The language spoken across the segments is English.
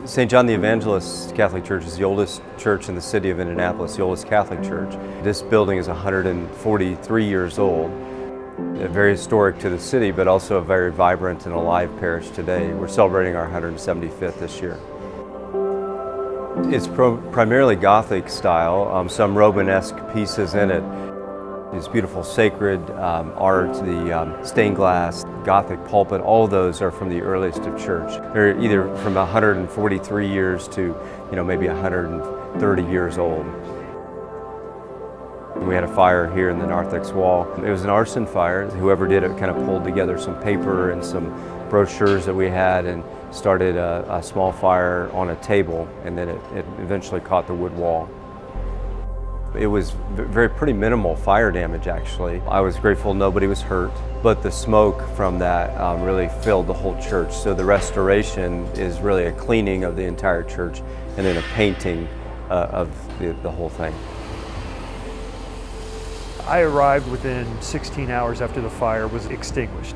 St. John the Evangelist Catholic Church is the oldest church in the city of Indianapolis, the oldest Catholic church. This building is 143 years old, very historic to the city, but also a very vibrant and alive parish today. We're celebrating our 175th this year. It's primarily Gothic style, some Romanesque pieces in it. These beautiful sacred art, the stained glass, Gothic pulpit, all of those are from the earliest of church. They're either from 143 years to, maybe 130 years old. We had a fire here in the narthex wall. It was an arson fire. Whoever did it kind of pulled together some paper and some brochures that we had and started a small fire on a table, and then it eventually caught the wood wall. It was pretty minimal fire damage, actually. I was grateful nobody was hurt, but the smoke from that really filled the whole church. So the restoration is really a cleaning of the entire church and then a painting of the whole thing. I arrived within 16 hours after the fire was extinguished.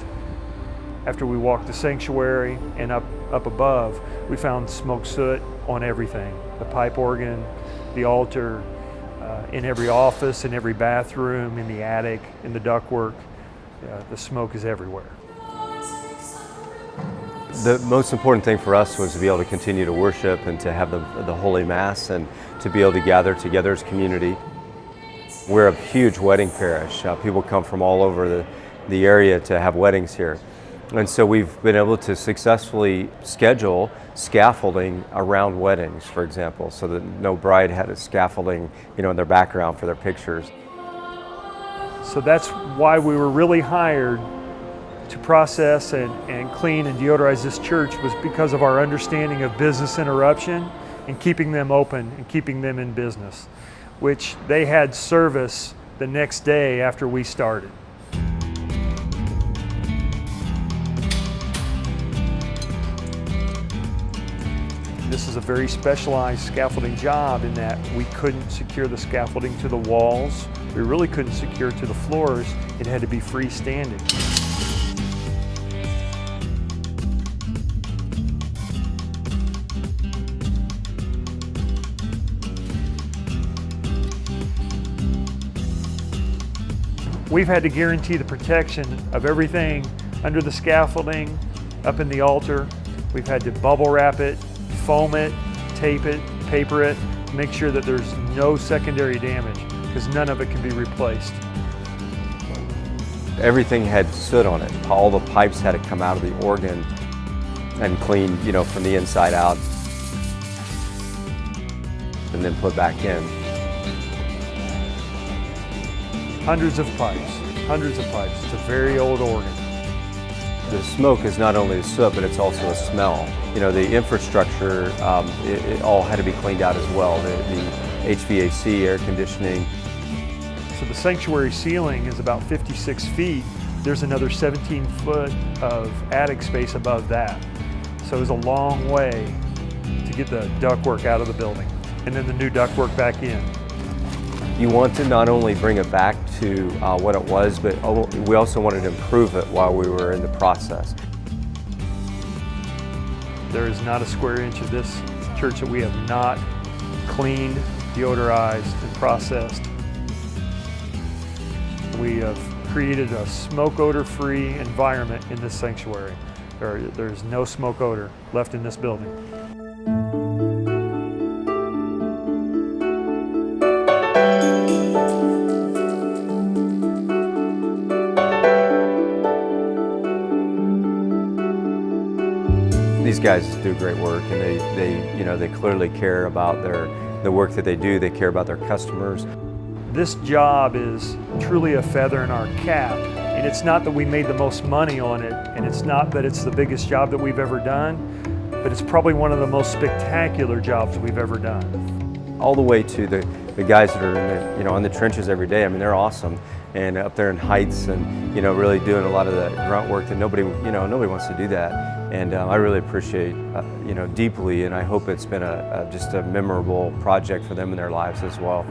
After we walked the sanctuary and up above, we found smoke soot on everything. The pipe organ, the altar, in every office, in every bathroom, in the attic, in the ductwork. The smoke is everywhere. The most important thing for us was to be able to continue to worship and to have the Holy Mass and to be able to gather together as community. We're a huge wedding parish. People come from all over the area to have weddings here. And so we've been able to successfully schedule scaffolding around weddings, for example, so that no bride had a scaffolding, in their background for their pictures. So that's why we were really hired to process and clean and deodorize this church, was because of our understanding of business interruption and keeping them open and keeping them in business, which they had service the next day after we started. This is a very specialized scaffolding job in that we couldn't secure the scaffolding to the walls. We really couldn't secure it to the floors. It had to be freestanding. We've had to guarantee the protection of everything under the scaffolding, up in the altar. We've had to bubble wrap it, foam it, tape it, paper it, make sure that there's no secondary damage, because none of it can be replaced. Everything had soot on it. All the pipes had to come out of the organ and clean, from the inside out, and then put back in. Hundreds of pipes, hundreds of pipes. It's a very old organ. The smoke is not only the soot, but it's also a smell. The infrastructure, it all had to be cleaned out as well. The HVAC, air conditioning. So the sanctuary ceiling is about 56 feet. There's another 17 foot of attic space above that. So it was a long way to get the ductwork out of the building and then the new ductwork back in. You want to not only bring it back to what it was, but we also wanted to improve it while we were in the process. There is not a square inch of this church that we have not cleaned, deodorized, and processed. We have created a smoke odor-free environment in this sanctuary. There's no smoke odor left in this building. These guys do great work, and they clearly care about the work that they do. They care about their customers. This job is truly a feather in our cap, and it's not that we made the most money on it, and it's not that it's the biggest job that we've ever done, but it's probably one of the most spectacular jobs we've ever done. All the way to the guys that are in the trenches every day. I mean, they're awesome, and up there in heights, and really doing a lot of the grunt work that nobody wants to do that. And I really appreciate deeply, and I hope it's been just a memorable project for them in their lives as well.